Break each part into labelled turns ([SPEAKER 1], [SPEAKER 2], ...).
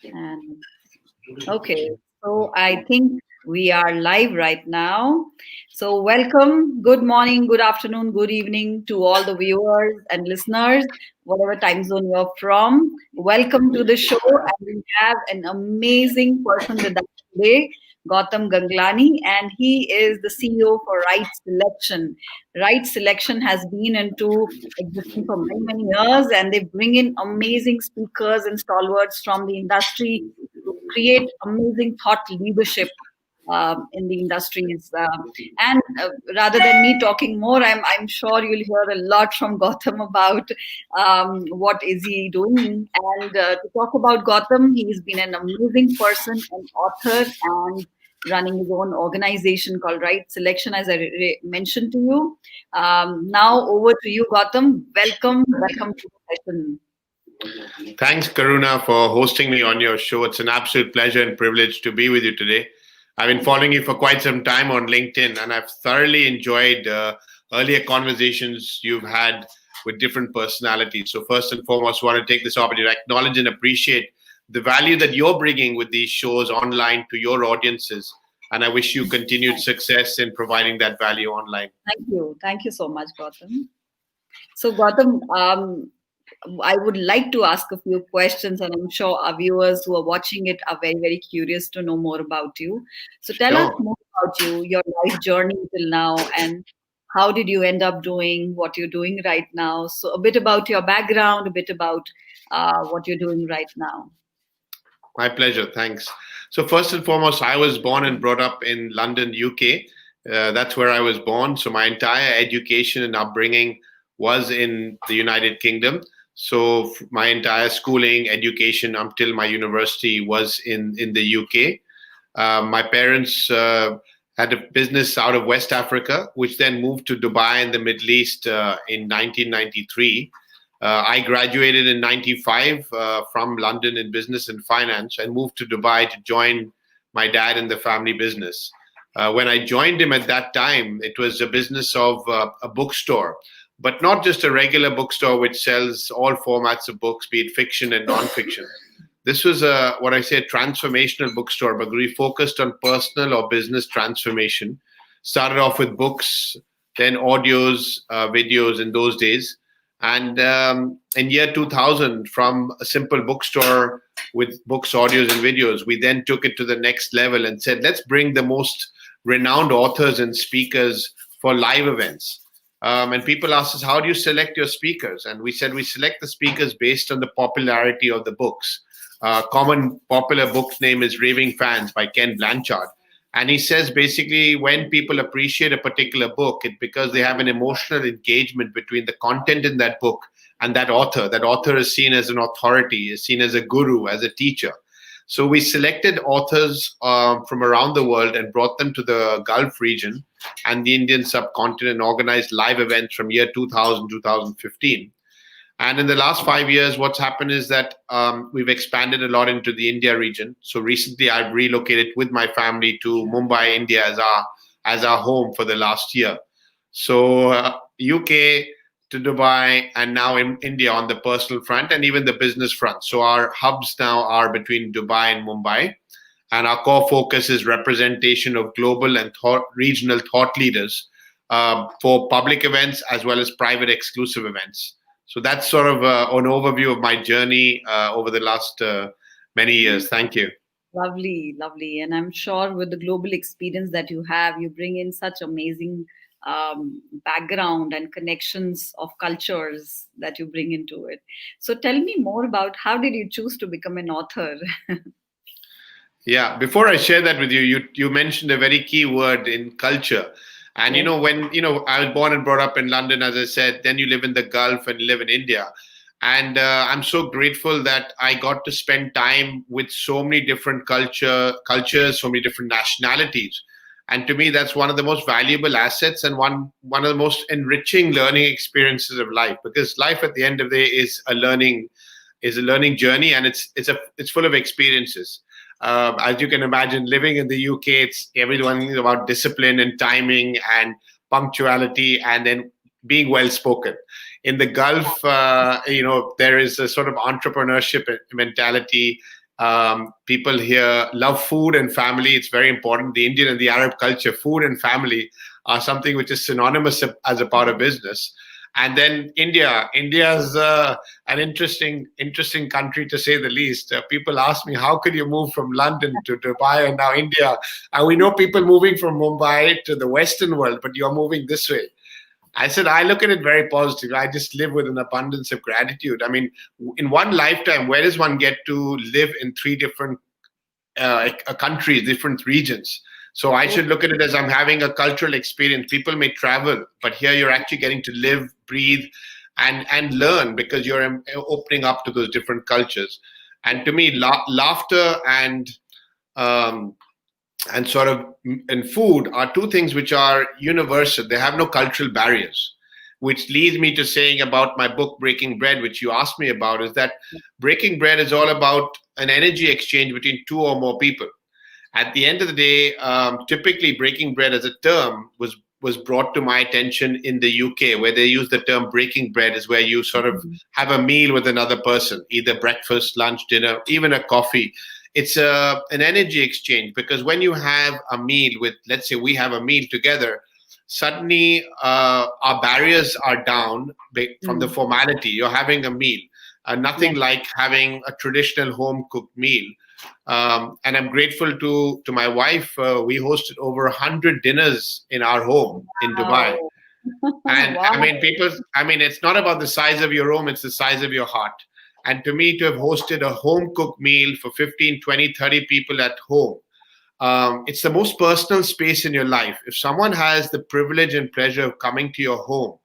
[SPEAKER 1] And okay, so I think we are live right now. So, welcome, good morning, good afternoon, good evening to all the viewers and listeners, whatever time zone you're from. Welcome to the show. And we have an amazing person with us today, Gautam Ganglani, and he is the CEO for Right Selection. Right Selection has been into existence for many, many years, and they bring in amazing speakers and stalwarts from the industry to create amazing thought leadership in the industries. And rather than me talking more, I'm sure you'll hear a lot from Gautam about what is he doing. And to talk about Gautam, he's been an amazing person, an author, and running his own organization called Right Selection, as I mentioned to you. Now over to you, Gautam. Welcome to the session.
[SPEAKER 2] Thanks, Karuna, for hosting me on your show. It's an absolute pleasure and privilege to be with you today. I've been following you for quite some time on LinkedIn, and I've thoroughly enjoyed earlier conversations you've had with different personalities. So, first and foremost, I want to take this opportunity to acknowledge and appreciate the value that you're bringing with these shows online to your audiences. And I wish you continued success in providing that value online.
[SPEAKER 1] Thank you. Thank you so much, Gautam. So, Gautam, I would like to ask a few questions, and I'm sure our viewers who are watching it are very, very curious to know more about you. So, tell us
[SPEAKER 2] Sure.
[SPEAKER 1] more about you, your life journey till now, and how did you end up doing what you're doing right now? So, a bit about your background, a bit about what you're doing right now.
[SPEAKER 2] My pleasure. Thanks. So, first and foremost, I was born and brought up in London, UK. That's where I was born. So, my entire education and upbringing was in the United Kingdom. So, my entire schooling, education until my university was in the UK. My parents had a business out of West Africa, which then moved to Dubai in the Middle East in 1993. I graduated in 95 from London in business and finance and moved to Dubai to join my dad in the family business. When I joined him at that time, it was a business of a bookstore, but not just a regular bookstore which sells all formats of books, be it fiction and non-fiction. This was what I say, a transformational bookstore, but we focused on personal or business transformation. Started off with books, then audios, videos in those days. And in year 2000, from a simple bookstore with books, audios, and videos, we then took it to the next level and said, let's bring the most renowned authors and speakers for live events. And people asked us, how do you select your speakers? And we said, we select the speakers based on the popularity of the books. Common popular book name is Raving Fans by Ken Blanchard. And he says basically when people appreciate a particular book, it's because they have an emotional engagement between the content in that book and that author. That author is seen as an authority, is seen as a guru, as a teacher. So we selected authors from around the world and brought them to the Gulf region and the Indian subcontinent and organized live events from year 2000, 2015. And in the last 5 years, what's happened is that we've expanded a lot into the India region. So recently, I've relocated with my family to Mumbai, India, as our home for the last year. So UK to Dubai, and now in India on the personal front and even the business front. So our hubs now are between Dubai and Mumbai, and our core focus is representation of global and regional thought leaders for public events as well as private exclusive events. So that's sort of an overview of my journey over the last many years. Thank you.
[SPEAKER 1] Lovely, lovely. And I'm sure with the global experience that you have, you bring in such amazing background and connections of cultures that you bring into it. So tell me more about how did you choose to become an author?
[SPEAKER 2] Yeah, before I share that with you, you mentioned a very key word in culture. And
[SPEAKER 1] Yes.
[SPEAKER 2] when I was born and brought up in London, as I said, then you live in the Gulf and live in India. And I'm so grateful that I got to spend time with so many different cultures, so many different nationalities. And to me, that's one of the most valuable assets and one of the most enriching learning experiences of life. Because life, at the end of the day, is a learning journey, and it's full of experiences. As you can imagine, living in the UK, it's everyone is about discipline and timing and punctuality, and then being well spoken. In the Gulf, there is a sort of entrepreneurship mentality. People here love food and family. It's very important. The Indian and the Arab culture, food and family are something which is synonymous as a part of business. And then India. India is an interesting country to say the least. People ask me, how could you move from London to Dubai and now India? And we know people moving from Mumbai to the Western world, but you're moving this way. I said, I look at it very positive. I just live with an abundance of gratitude. I mean, in one lifetime, where does one get to live in three different countries, different regions? So I should look at it as I'm having a cultural experience. People may travel, but here you're actually getting to live, breathe, and learn because you're opening up to those different cultures. And to me, laughter um, and sort of and food are two things which are universal. They have no cultural barriers, which leads me to saying about my book Breaking Bread, which you asked me about, is that breaking bread is all about an energy exchange between two or more people. At the end of the day, typically breaking bread as a term was brought to my attention in the UK, where they use the term breaking bread is where you sort of have a meal with another person, either breakfast, lunch, dinner, even a coffee. It's an energy exchange because when you have a meal with, let's say we have a meal together, suddenly our barriers are down from the formality. You're having a meal, nothing like having a traditional home cooked meal. And I'm grateful to my wife. We hosted over 100 dinners in our home in Dubai.
[SPEAKER 1] Wow.
[SPEAKER 2] And
[SPEAKER 1] Wow.
[SPEAKER 2] I mean, people, I mean, it's not about the size of your room, it's the size of your heart. And to me, to have hosted a home cooked meal for 15, 20, 30 people at home, it's the most personal space in your life. If someone has the privilege and pleasure of coming to your home,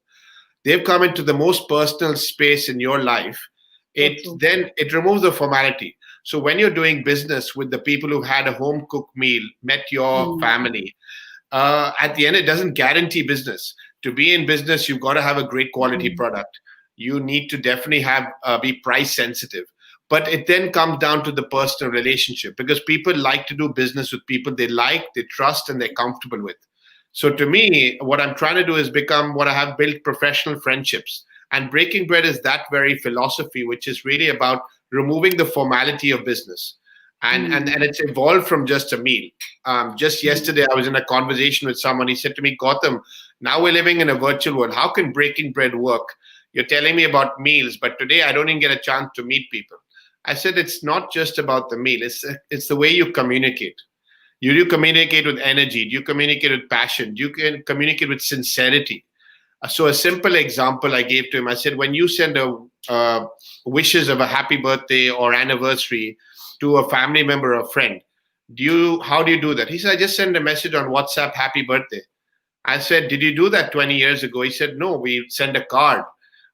[SPEAKER 2] they've come into the most personal space in your life.
[SPEAKER 1] So
[SPEAKER 2] It
[SPEAKER 1] true.
[SPEAKER 2] then it removes the formality. So when you're doing business with the people who've had a home cooked meal, met your
[SPEAKER 1] Mm.
[SPEAKER 2] family, at the end, it doesn't guarantee business. To be in business, you've got to have a great quality
[SPEAKER 1] Mm.
[SPEAKER 2] product. You need to definitely have be price sensitive. But it then comes down to the personal relationship because people like to do business with people they like, they trust, and they're comfortable with. So to me, what I'm trying to do is become what I have built professional friendships. And breaking bread is that very philosophy, which is really about removing the formality of business.
[SPEAKER 1] Mm.
[SPEAKER 2] And it's evolved from just a meal. Just
[SPEAKER 1] Mm.
[SPEAKER 2] yesterday, I was in a conversation with someone. He said to me, Gautam, now we're living in a virtual world. How can breaking bread work? You're telling me about meals, but today I don't even get a chance to meet people. I said, it's not just about the meal, it's the way you communicate. You do communicate with energy, do you communicate with passion, do you can communicate with sincerity. So a simple example I gave to him, I said, when you send a wishes of a happy birthday or anniversary to a family member or friend, how do you do that? He said, I just send a message on WhatsApp, happy birthday. I said, did you do that 20 years ago? He said, no, we send a card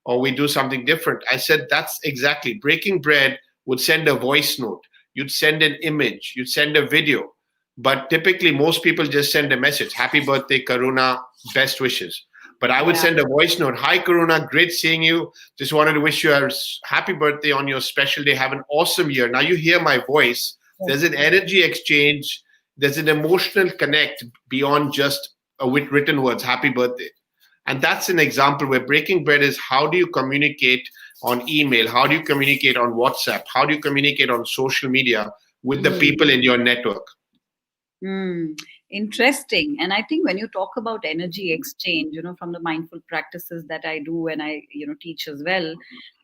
[SPEAKER 2] or we do something different. I said, that's exactly. Breaking bread would send a voice note. You'd send an image. You'd send a video. But typically, most people just send a message, happy birthday, Karuna, best wishes. But I would
[SPEAKER 1] Yeah.
[SPEAKER 2] send a voice note, hi, Karuna, great seeing you. Just wanted to wish you a happy birthday on your special day. Have an awesome year. Now you hear my voice. There's an energy exchange. There's an emotional connect beyond just with written words, happy birthday. And that's an example where breaking bread is how do you communicate on email? How do you communicate on WhatsApp? How do you communicate on social media with the
[SPEAKER 1] Mm.
[SPEAKER 2] people in your network?
[SPEAKER 1] Mm, interesting. And I think when you talk about energy exchange, from the mindful practices that I do and I, teach as well,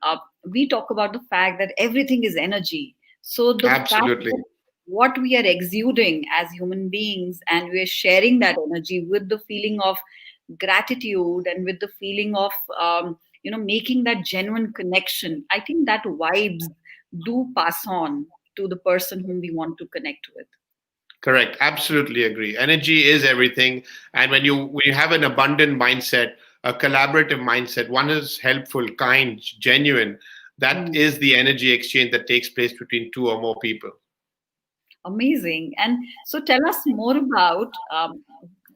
[SPEAKER 1] uh, we talk about the fact that everything is energy. So the fact
[SPEAKER 2] Absolutely.
[SPEAKER 1] that what we are exuding as human beings and we are sharing that energy with the feeling of gratitude and with the feeling of, making that genuine connection, I think that vibes do pass on to the person whom we want to connect with.
[SPEAKER 2] Correct. Absolutely agree. Energy is everything. And when you have an abundant mindset, a collaborative mindset, one is helpful, kind, genuine. That
[SPEAKER 1] Mm.
[SPEAKER 2] is the energy exchange that takes place between two or more people.
[SPEAKER 1] Amazing. And so tell us more about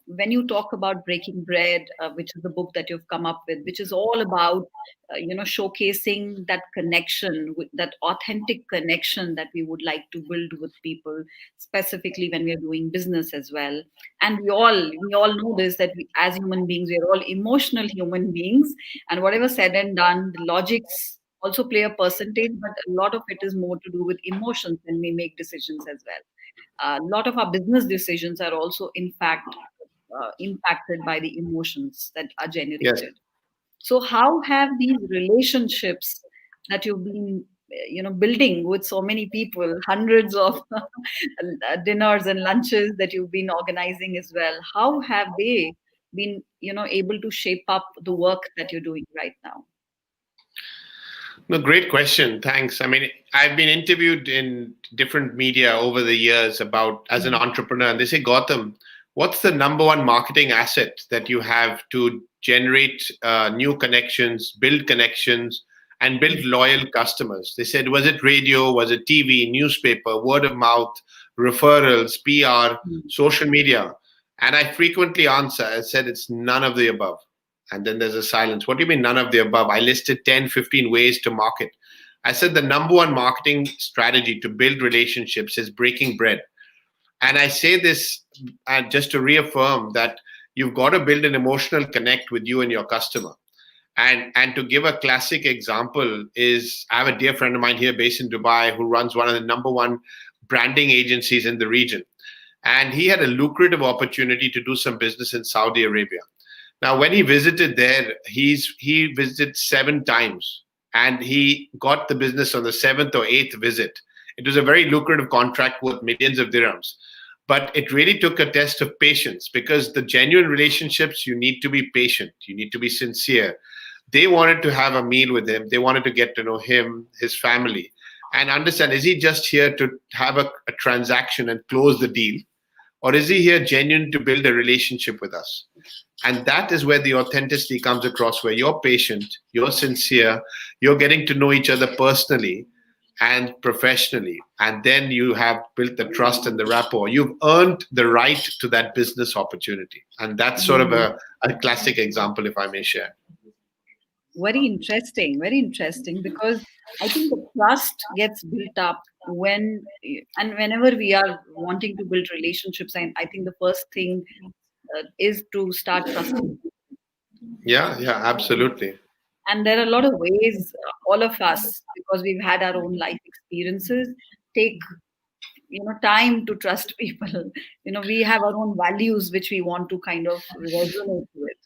[SPEAKER 1] when you talk about Breaking Bread, which is the book that you've come up with, which is all about, showcasing that connection, with that authentic connection that we would like to build with people, specifically when we are doing business as well. And we all know this, that we, as human beings, we are all emotional human beings. And whatever said and done, the logics also play a percentage, but a lot of it is more to do with emotions when we make decisions as well. A lot of our business decisions are also, in fact, impacted by the emotions that are
[SPEAKER 2] Yes.
[SPEAKER 1] generated. So, how have these relationships that you've been, building with so many people, hundreds of dinners and lunches that you've been organizing as well, how have they been, able to shape up the work that you're doing right now?
[SPEAKER 2] No, great question. Thanks. I mean, I've been interviewed in different media over the years about as an
[SPEAKER 1] Mm.
[SPEAKER 2] entrepreneur, and they say, Gautam, what's the number one marketing asset that you have to generate new connections, build connections, and build loyal customers? They said, was it radio? Was it TV, newspaper, word of mouth, referrals, PR,
[SPEAKER 1] Mm.
[SPEAKER 2] social media? And I frequently answer, I said, it's none of the above. And then there's a silence. What do you mean, none of the above? I listed 10, 15 ways to market. I said the number one marketing strategy to build relationships is breaking bread. And I say this just to reaffirm that you've got to build an emotional connect with you and your customer. And to give a classic example is I have a dear friend of mine here based in Dubai who runs one of the number one branding agencies in the region. And he had a lucrative opportunity to do some business in Saudi Arabia. Now, when he visited there, he visited 7 times, and he got the business on the seventh or eighth visit. It was a very lucrative contract worth millions of dirhams, but it really took a test of patience because the genuine relationships, you need to be patient, you need to be sincere. They wanted to have a meal with him. They wanted to get to know him, his family, and understand, is he just here to have a transaction and close the deal? Or is he here genuine to build a relationship with us? And that is where the authenticity comes across, where you're patient, you're sincere, you're getting to know each other personally and professionally. And then you have built the trust and the rapport. You've earned the right to that business opportunity. And that's sort of
[SPEAKER 1] Mm.
[SPEAKER 2] a classic example, if I may share.
[SPEAKER 1] Very interesting, because I think the trust gets built up when and whenever we are wanting to build relationships, and I think the first thing is to start trusting.
[SPEAKER 2] Yeah, yeah, absolutely.
[SPEAKER 1] And there are a lot of ways, all of us, because we've had our own life experiences, take time to trust people. We have our own values which we want to kind of resonate with.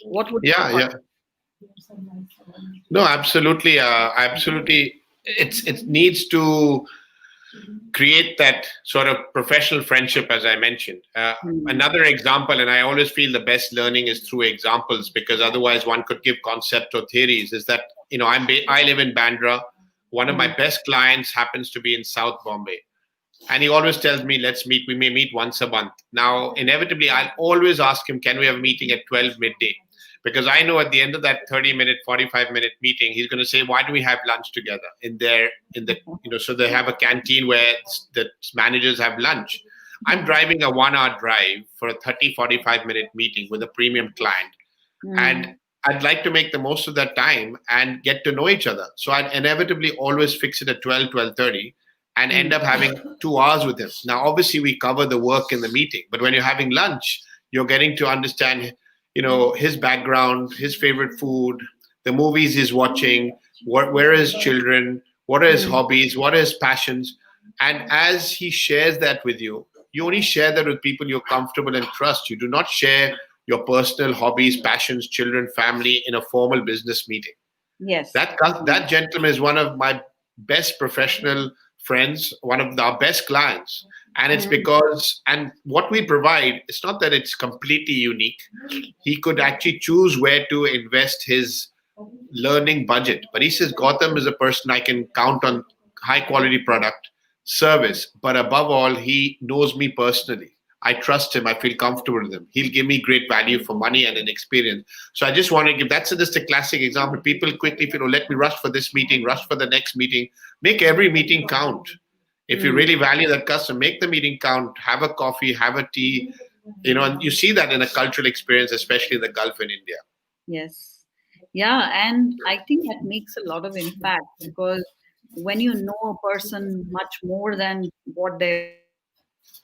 [SPEAKER 1] What would your
[SPEAKER 2] Yeah,
[SPEAKER 1] thought?
[SPEAKER 2] yeah. No, absolutely. Absolutely. It needs to create that sort of professional friendship, as I mentioned.
[SPEAKER 1] Hmm.
[SPEAKER 2] Another example, and I always feel the best learning is through examples because otherwise one could give concept or theories. Is that I live in Bandra. One of my
[SPEAKER 1] Hmm.
[SPEAKER 2] best clients happens to be in South Bombay, and he always tells me, "Let's meet. We may meet once a month." Now, inevitably, I'll always ask him, "Can we have a meeting at 12 midday?" Because I know at the end of that 30-minute, 45-minute meeting, he's going to say, "Why don't we have lunch together in the so they have a canteen where the managers have lunch." I'm driving a 1 hour drive for a 30, 45-minute meeting with a premium client, and
[SPEAKER 1] Hmm.
[SPEAKER 2] I'd like to make the most of that time and get to know each other. So I'd inevitably always fix it at 12, 12:30 and end
[SPEAKER 1] Hmm.
[SPEAKER 2] up having 2 hours with him. Now, obviously, we cover the work in the meeting, but when you're having lunch, you're getting to understand, his background, his favorite food, the movies he's watching, where are his children, what are his
[SPEAKER 1] Hmm.
[SPEAKER 2] hobbies, what are his passions. And as he shares that with you, you only share that with people you're comfortable and trust. You do not share your personal hobbies, passions, children, family in a formal business meeting.
[SPEAKER 1] Yes.
[SPEAKER 2] That gentleman is one of my best professional friends, one of our best clients. And it's
[SPEAKER 1] Hmm.
[SPEAKER 2] because, and what we provide, it's not that it's completely unique. He could actually choose where to invest his learning budget. But he says, Gautam is a person I can count on high quality product, service, but above all, he knows me personally. I trust him. I feel comfortable with him. He'll give me great value for money and an experience. So I just want to give that's just a classic example. People quickly feel, oh, let me rush for this meeting, rush for the next meeting. Make every meeting count. If you
[SPEAKER 1] Hmm.
[SPEAKER 2] really value that customer, make the meeting count. Have a coffee, have a tea. And you see that in a cultural experience, especially in the Gulf in India.
[SPEAKER 1] Yes. Yeah, and I think that makes a lot of impact, because when you know a person much more than what their resume says,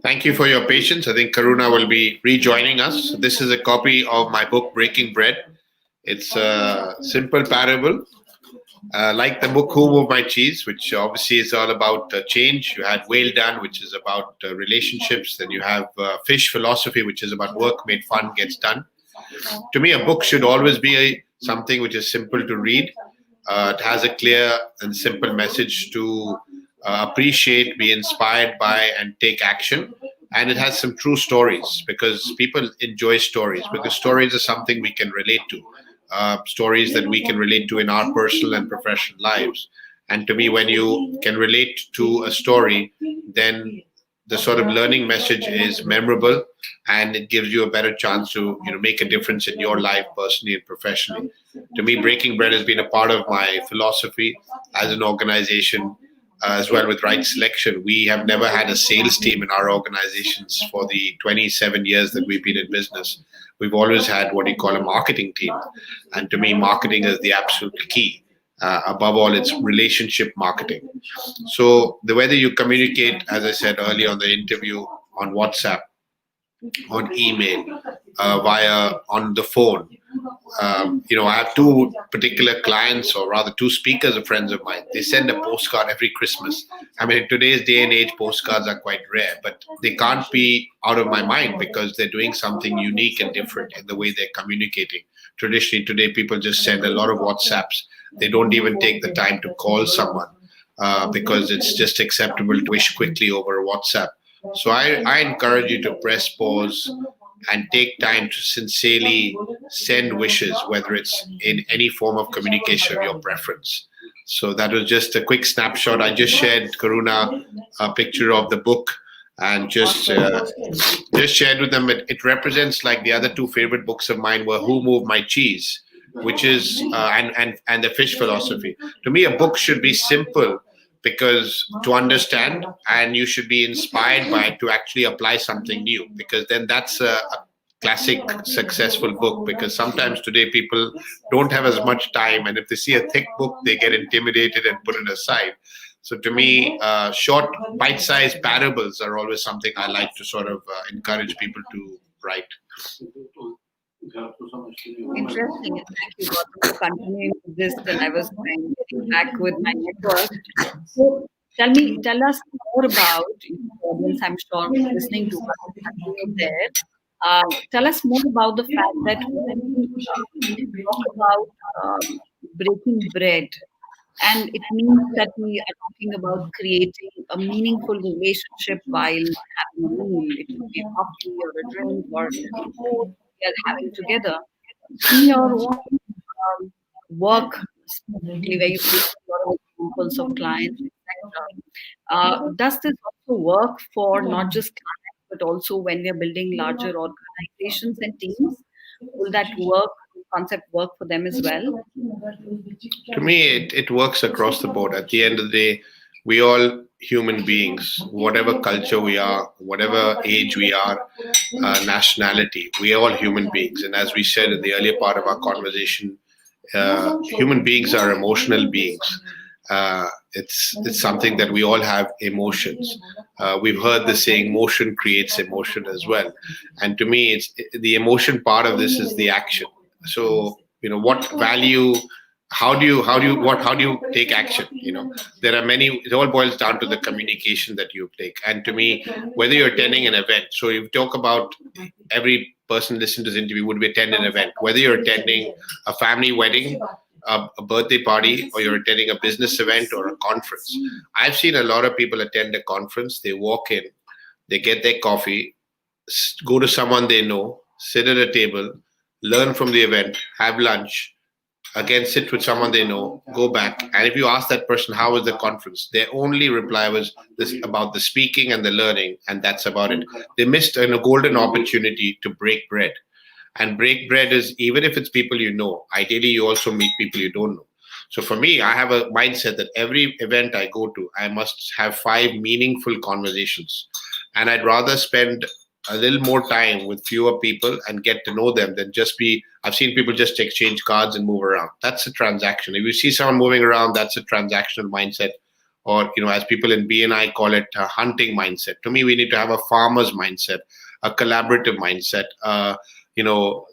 [SPEAKER 2] Thank you for your patience. I think Karuna will be rejoining us. This is a copy of my book, Breaking Bread. It's a simple parable, like the book Who Moved My Cheese, which obviously is all about change. You had Whale Done, which is about relationships. Then you have Fish Philosophy, which is about work made fun gets done. To me, a book should always be something which is simple to read. It has a clear and simple message to appreciate, be inspired by, and take action. And it has some true stories because people enjoy stories because stories are something we can relate to, stories that we can relate to in our personal and professional lives. And to me, when you can relate to a story, then the sort of learning message is memorable and it gives you a better chance to make a difference in your life personally and professionally. To me, Breaking Bread has been a part of my philosophy as an organization, as well with right selection. We have never had a sales team in our organizations for the 27 years that we've been in business. We've always had what you call a marketing team. And to me, marketing is the absolute key. Above all, it's relationship marketing. So the whether you communicate, as I said earlier on the interview, on WhatsApp, on email, via on the phone. I have two particular clients, or rather two speakers, are friends of mine. They send a postcard every Christmas. I mean, in today's day and age, postcards are quite rare, but they can't be out of my mind because they're doing something unique and different in the way they're communicating. Traditionally, today, people just send a lot of WhatsApps. They don't even take the time to call someone because it's just acceptable to wish quickly over WhatsApp. So I encourage you to press pause and take time to sincerely send wishes, whether it's in any form of communication of your preference. So that was just a quick snapshot. I just shared Karuna a picture of the book and just shared with them. It represents like the other two favorite books of mine were Who Moved My Cheese, which is and the Fish Philosophy. To me, a book should be simple because to understand, and you should be inspired by it to actually apply something new because then that's classic successful book, because sometimes today people don't have as much time, and if they see a thick book, they get intimidated and put it aside. So to me, short, bite-sized parables are always something I like to sort of encourage people to write.
[SPEAKER 1] Interesting. And thank you, Gautam, for continuing with this. And I was getting back with my network. So tell us more about the audience. I'm sure listening to us, continue there. Tell us more about the fact that when we talk about breaking bread, and it means that we are talking about creating a meaningful relationship while having a meal. It could be a coffee or a drink or any food we are having together. In your own work, specifically where you face a lot of examples of clients, etc. Does this also work for not just clients, but also when we are building larger organizations and teams? Will that work, concept work for them as well?
[SPEAKER 2] To me, it works across the board. At the end of the day, we all human beings, whatever culture we are, whatever age we are, nationality, we are all human beings. And as we said in the earlier part of our conversation, human beings are emotional beings. It's something that we all have emotions. We've heard the saying, motion creates emotion as well. And to me, it's the emotion part of this is the action. So what value, how do you take action? There are many. It all boils down to the communication that you take. And to me, whether you're attending an event, so you talk about every person listening to this interview would be attending an event, whether you're attending a family wedding, a birthday party, or you're attending a business event or a conference. I've seen a lot of people attend a conference. They walk in, they get their coffee, go to someone they know, sit at a table, learn from the event, have lunch, again sit with someone they know, go back. And if you ask that person how was the conference, their only reply was this about the speaking and the learning, and that's about it. They missed a golden opportunity to break bread. And break bread is, even if it's people you know, ideally you also meet people you don't know. So for me, I have a mindset that every event I go to, I must have 5 meaningful conversations. And I'd rather spend a little more time with fewer people and get to know them than just be. I've seen people just exchange cards and move around. That's a transaction. If you see someone moving around, that's a transactional mindset. Or, as people in BNI call it, a hunting mindset. To me, we need to have a farmer's mindset, a collaborative mindset.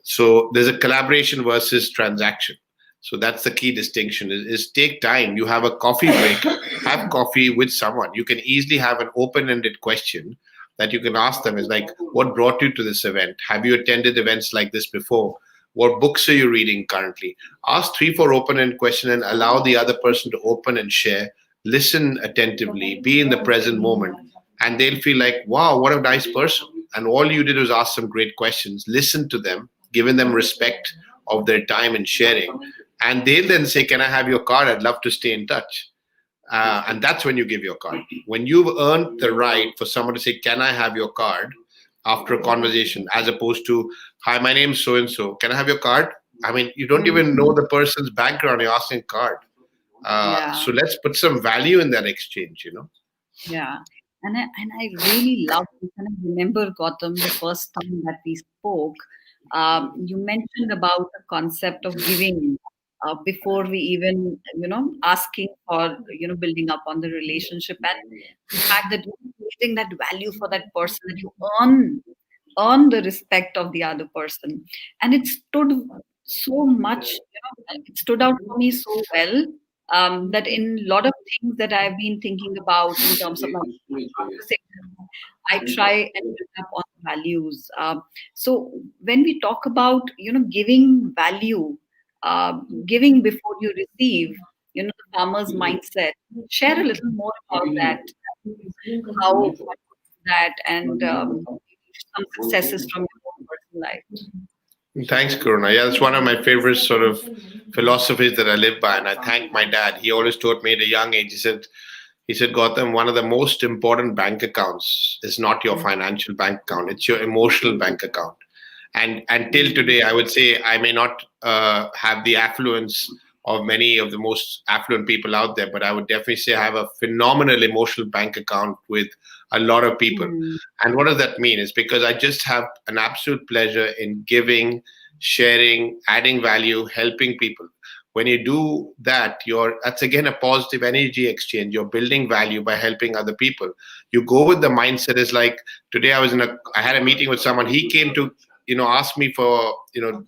[SPEAKER 2] So there's a collaboration versus transaction. So that's the key distinction is take time. You have a coffee break, have coffee with someone. You can easily have an open-ended question that you can ask them is like, what brought you to this event? Have you attended events like this before? What books are you reading currently? Ask 3, 4 open-ended questions and allow the other person to open and share. Listen attentively, be in the present moment, and they'll feel like, wow, what a nice person. And all you did was ask some great questions, listen to them, giving them respect of their time and sharing. And they'll then say, can I have your card? I'd love to stay in touch. And that's when you give your card. When you've earned the right for someone to say, can I have your card after a conversation, as opposed to, hi, my name's so-and-so, can I have your card? I mean, you don't even know the person's background. You're asking card.
[SPEAKER 1] Yeah.
[SPEAKER 2] So let's put some value in that exchange.
[SPEAKER 1] Yeah. And I really love this. And I remember, Gautam, the first time that we spoke, you mentioned about the concept of giving before we even, asking for, building up on the relationship, and the fact that you're creating that value for that person, that you earn the respect of the other person. And it stood so much, it stood out for me so well, that in a lot of things that I've been thinking about in terms of my conversation, I try and build up on values. So when we talk about, giving value, giving before you receive, the farmer's mindset, share a little more about that, how one could do that, and some successes from your own personal life.
[SPEAKER 2] Thanks, Karuna. Yeah, that's one of my favorite sort of philosophies that I live by. And I thank my dad. He always taught me at a young age, he said, Gautam, one of the most important bank accounts is not your financial bank account, it's your emotional bank account. And till today, I would say I may not have the affluence of many of the most affluent people out there, but I would definitely say I have a phenomenal emotional bank account with a lot of people.
[SPEAKER 1] Mm.
[SPEAKER 2] And what does that mean? It's because I just have an absolute pleasure in giving, sharing, adding value, helping people. When you do that, that's again a positive energy exchange. You're building value by helping other people. You go with the mindset is like today I had a meeting with someone. He came to ask me for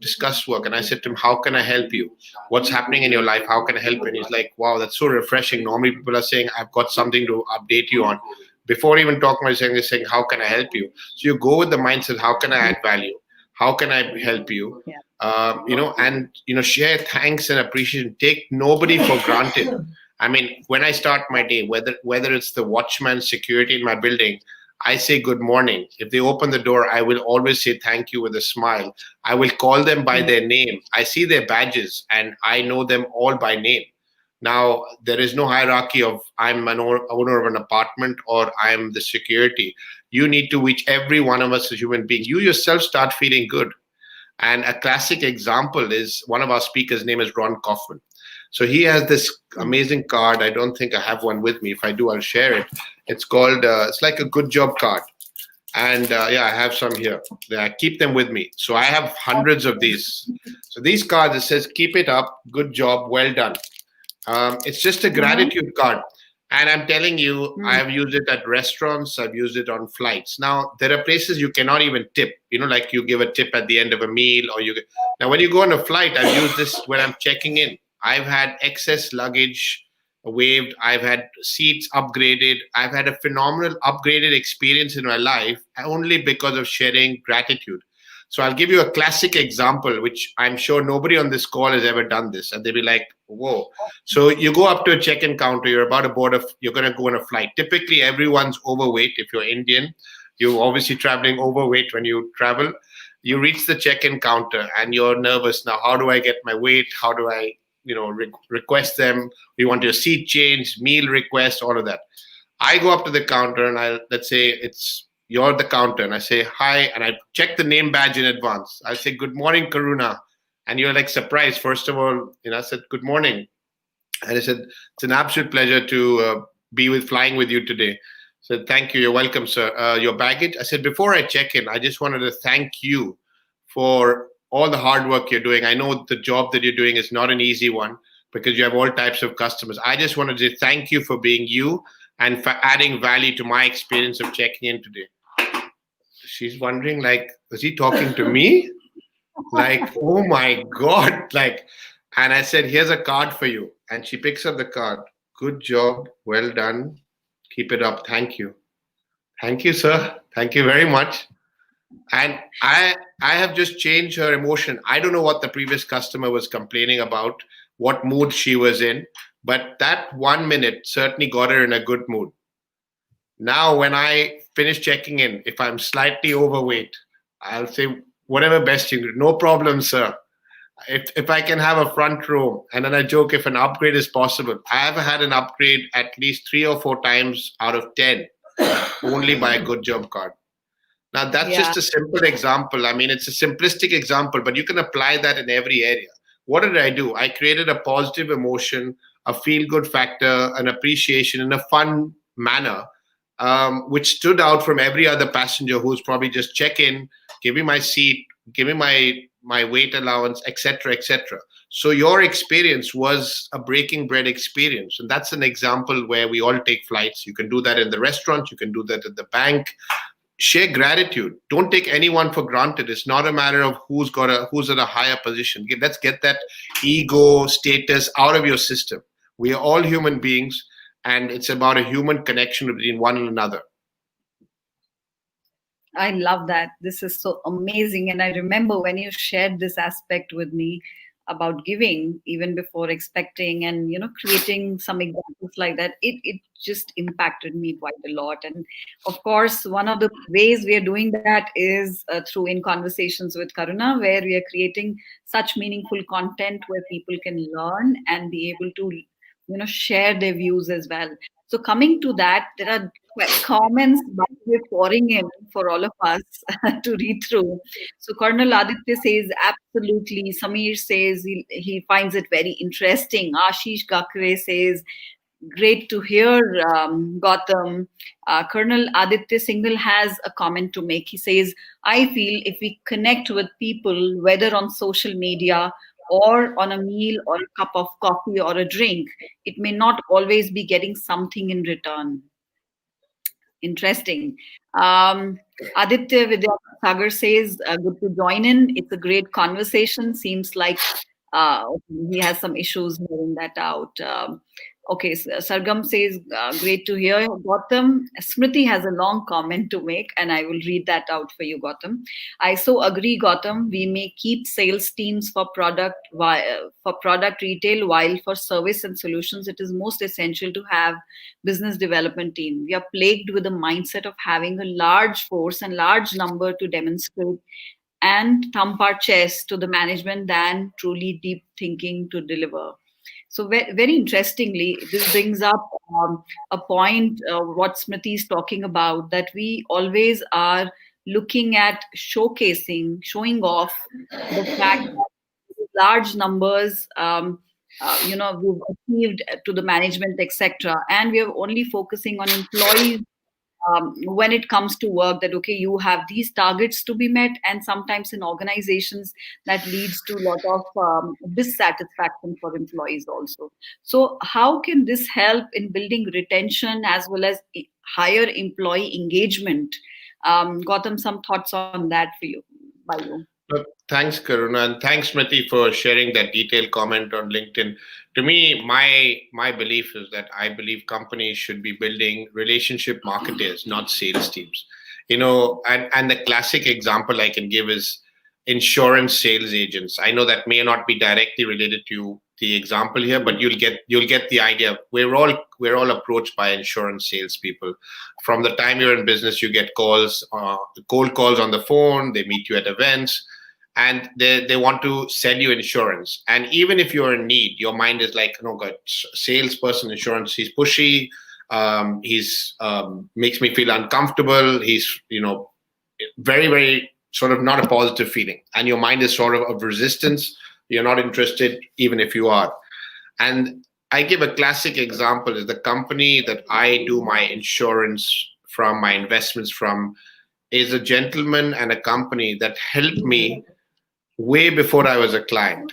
[SPEAKER 2] discuss work, and I said to him, how can I help you? What's happening in your life? How can I help you? And he's like, wow, that's so refreshing. Normally people are saying, I've got something to update you on. Before even talking about saying, they're saying, how can I help you? So you go with the mindset, how can I add value? How can I help you?
[SPEAKER 1] Yeah.
[SPEAKER 2] And share thanks and appreciation. Take nobody for granted. I mean, when I start my day, whether it's the watchman security in my building, I say good morning. If they open the door, I will always say thank you with a smile. I will call them by
[SPEAKER 1] Mm.
[SPEAKER 2] their name. I see their badges and I know them all by name. Now, there is no hierarchy of I'm an owner of an apartment or I'm the security. You need to reach every one of us as human beings. You yourself start feeling good. And a classic example is one of our speakers' name is Ron Kaufman. So he has this amazing card. I don't think I have one with me. If I do, I'll share it. It's called, it's like a good job card. And yeah, I have some here. I keep them with me. So I have hundreds of these. So these cards, it says, keep it up, good job, well done. It's just a
[SPEAKER 1] Uh-huh.
[SPEAKER 2] gratitude card. And I'm telling you,
[SPEAKER 1] Mm.
[SPEAKER 2] I've used it at restaurants, I've used it on flights. Now, there are places you cannot even tip, like you give a tip at the end of a meal, now, when you go on a flight, I've used this when I'm checking in. I've had excess luggage waived, I've had seats upgraded, I've had a phenomenal upgraded experience in my life only because of sharing gratitude. So I'll give you a classic example, which I'm sure nobody on this call has ever done this. And they'll be like, whoa. So you go up to a check-in counter, you're about to you're going to go on a flight. Typically, everyone's overweight. If you're Indian, you're obviously traveling overweight when you travel. You reach the check-in counter and you're nervous. Now, how do I get my weight? How do I, request them? You want your seat changed, meal request, all of that. I go up to the counter and let's say you're the counter and I say hi and I check the name badge in advance. I say, good morning, Karuna. And you're like surprised. First of all, I said, good morning. And I said, it's an absolute pleasure to be flying with you today. I said, thank you. You're welcome, sir. Your baggage. I said, before I check in, I just wanted to thank you for all the hard work you're doing. I know the job that you're doing is not an easy one because you have all types of customers. I just wanted to say thank you for being you and for adding value to my experience of checking in today. She's wondering, like, was he talking to me? Like, oh my God. Like, and I said, here's a card for you. And she picks up the card. Good job. Well done. Keep it up. Thank you. Thank you, sir. Thank you very much. And I have just changed her emotion. I don't know what the previous customer was complaining about, what mood she was in, but that 1 minute certainly got her in a good mood. Now, when I finish checking in, if I'm slightly overweight, I'll say, whatever best you do, no problem, sir. If I can have a front row, and then I joke if an upgrade is possible. I have had an upgrade at least 3 or 4 times out of 10 only by a good job card. Now, that's
[SPEAKER 1] Yeah.
[SPEAKER 2] just a simple example. I mean, it's a simplistic example, but you can apply that in every area. What did I do? I created a positive emotion, a feel good factor, an appreciation in a fun manner, which stood out from every other passenger who's probably just check in, give me my seat, give me my weight allowance, etc., etc. So your experience was a breaking bread experience, and that's an example where we all take flights. You can do that in the restaurant, you can do that at the bank. Share gratitude. Don't take anyone for granted. It's not a matter of who's at a higher position. Let's get that ego status out of your system. We are all human beings, and it's about a human connection between one and another.
[SPEAKER 1] I love that. This is so amazing. And I remember when you shared this aspect with me about giving, even before expecting, and creating some examples like that, it just impacted me quite a lot. And of course, one of the ways we are doing that is through In Conversations with Karuna, where we are creating such meaningful content where people can learn and be able to share their views as well. So coming to that, there are comments by the way pouring in for all of us to read through. So Colonel Aditya says absolutely. Samir says he finds it very interesting. Ashish Gakre says great to hear, Gautam. Colonel Aditya Singhal has a comment to make. He says, I feel if we connect with people, whether on social media or on a meal or a cup of coffee or a drink, it may not always be getting something in return. Interesting. Um, Aditya Vidya Sagar says, good to join in. It's a great conversation. Seems like he has some issues hearing that out. Okay, so Sargam says, great to hear. Gautam, Smriti has a long comment to make, and I will read that out for you, Gautam. I so agree, Gautam. We may keep sales teams for product retail, while for service and solutions, it is most essential to have business development team. We are plagued with the mindset of having a large force and large number to demonstrate and thump our chest to the management than truly deep thinking to deliver. So very interestingly, this brings up a point what Smriti is talking about, that we always are looking at showcasing, showing off the fact that large numbers, we've achieved to the management, etc. And we are only focusing on employees when it comes to work, that okay, you have these targets to be met, and sometimes in organizations that leads to a lot of dissatisfaction for employees also. So how can this help in building retention as well as higher employee engagement? Gautam, some thoughts on that for you, by you.
[SPEAKER 2] Thanks, Karuna, and thanks, Smriti, for sharing that detailed comment on LinkedIn. To me, my belief is that I believe companies should be building relationship marketers, not sales teams. And the classic example I can give is insurance sales agents. I know that may not be directly related to the example here, but you'll get the idea. We're all approached by insurance salespeople. From the time you're in business, you get calls, cold calls on the phone. They meet you at events, and they want to sell you insurance. And even if you're in need, your mind is like, no, God, salesperson insurance, he's pushy. He's makes me feel uncomfortable. He's very, very sort of not a positive feeling, and your mind is sort of resistance. You're not interested, even if you are. And I give a classic example: is the company that I do my insurance from, my investments from, is a gentleman and a company that helped me way before I was a client.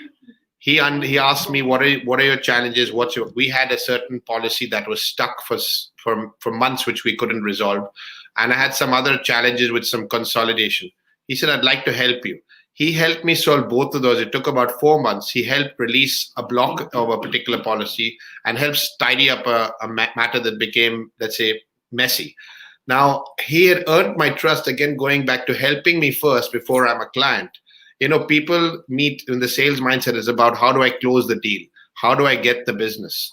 [SPEAKER 2] He asked me, what are your challenges? We had a certain policy that was stuck for months, which we couldn't resolve, and I had some other challenges with some consolidation. He said, I'd like to help you. He helped me solve both of those. It took about 4 months. He helped release a block of a particular policy and helps tidy up a matter that became, let's say, messy. Now, he had earned my trust, again, going back to helping me first before I'm a client. People meet in the sales mindset is about, how do I close the deal? How do I get the business?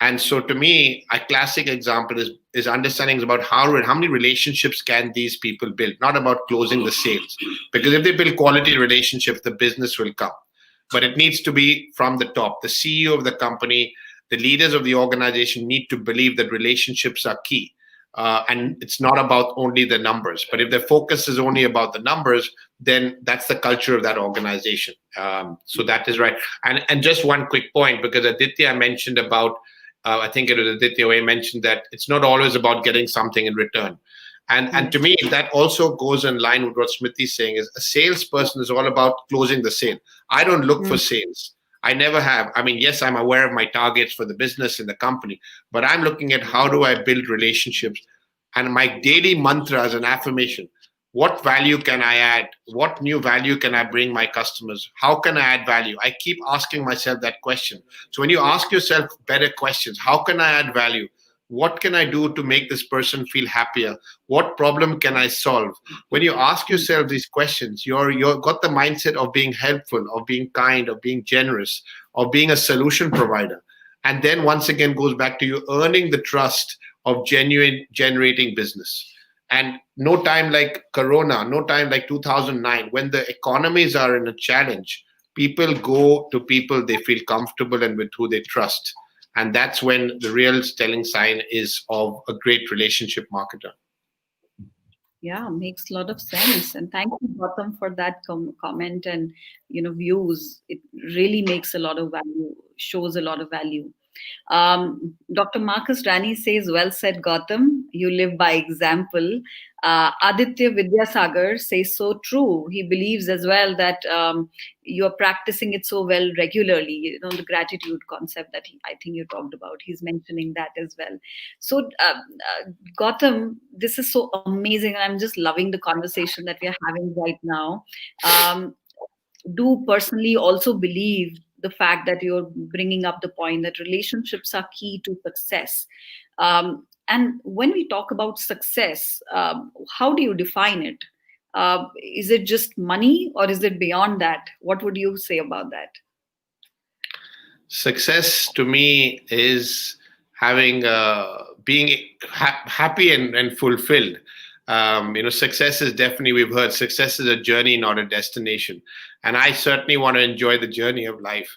[SPEAKER 2] And so to me, a classic example is understanding about how many relationships can these people build, not about closing the sales. Because if they build quality relationships, the business will come. But it needs to be from the top. The CEO of the company, the leaders of the organization need to believe that relationships are key. And it's not about only the numbers. But if the focus is only about the numbers, then that's the culture of that organization. So that is right. And just one quick point, because Aditya mentioned about, I think it was Aditya who mentioned that it's not always about getting something in return. And to me, that also goes in line with what Smriti is saying, is a salesperson is all about closing the sale. I don't look for sales. I never have. I mean, yes, I'm aware of my targets for the business and the company, but I'm looking at how do I build relationships. And my daily mantra is an affirmation. What value can I add? What new value can I bring my customers? How can I add value? I keep asking myself that question. So when you ask yourself better questions, how can I add value? What can I do to make this person feel happier? What problem can I solve? When you ask yourself these questions, you're got the mindset of being helpful, of being kind, of being generous, of being a solution provider. And then once again goes back to you earning the trust of genuine generating business. And no time like Corona, no time like 2009, when the economies are in a challenge, people go to people they feel comfortable and with who they trust. And that's when the real telling sign is of a great relationship marketer.
[SPEAKER 1] Yeah, makes a lot of sense. And thank you, Gautam, for that comment and views. It really makes a lot of value, shows a lot of value. Dr. Marcus Rani says, "Well said, Gautam. You live by example." Aditya Vidyasagar says, "So true." He believes as well that you're practicing it so well regularly. The gratitude concept that I think you talked about. He's mentioning that as well. So, Gautam, this is so amazing, and I'm just loving the conversation that we are having right now. Um, do personally also believe the fact that you're bringing up the point that relationships are key to success. And when we talk about success, how do you define it? Is it just money or is it beyond that? What would you say about that?
[SPEAKER 2] Success to me is having being happy and fulfilled. Success is definitely, we've heard, success is a journey, not a destination, and I certainly want to enjoy the journey of life.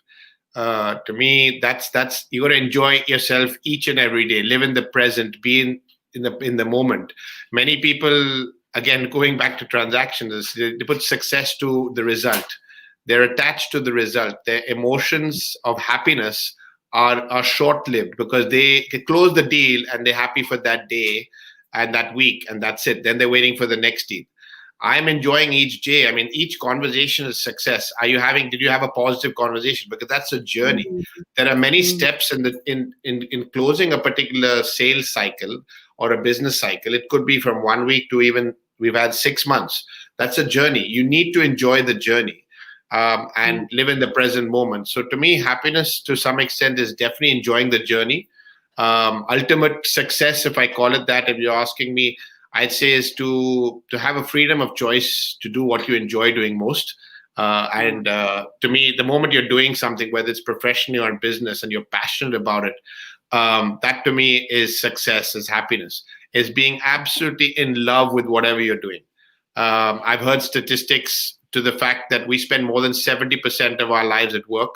[SPEAKER 2] To me, that's you got to enjoy yourself each and every day. Live in the present, be in the moment. Many people, again, going back to transactions, they put success to the result. They're attached to the result. Their emotions of happiness are short lived because they close the deal and they're happy for that day and that week, and that's it. Then they're waiting for the next deal. I'm enjoying each day. I mean, each conversation is success. Did you have a positive conversation? Because that's a journey.
[SPEAKER 1] Mm,
[SPEAKER 2] There are many
[SPEAKER 1] mm,
[SPEAKER 2] steps in closing a particular sales cycle or a business cycle. It could be from 1 week to even we've had 6 months. That's a journey. You need to enjoy the journey,
[SPEAKER 1] mm.
[SPEAKER 2] and live in the present moment. So to me, happiness to some extent is definitely enjoying the journey. Ultimate success, if I call it that, if you're asking me, I'd say is to have a freedom of choice to do what you enjoy doing most. And To me, the moment you're doing something, whether it's professionally or in business, and you're passionate about it, that to me is success, is happiness, is being absolutely in love with whatever you're doing. I've heard statistics to the fact that we spend more than 70% of our lives at work.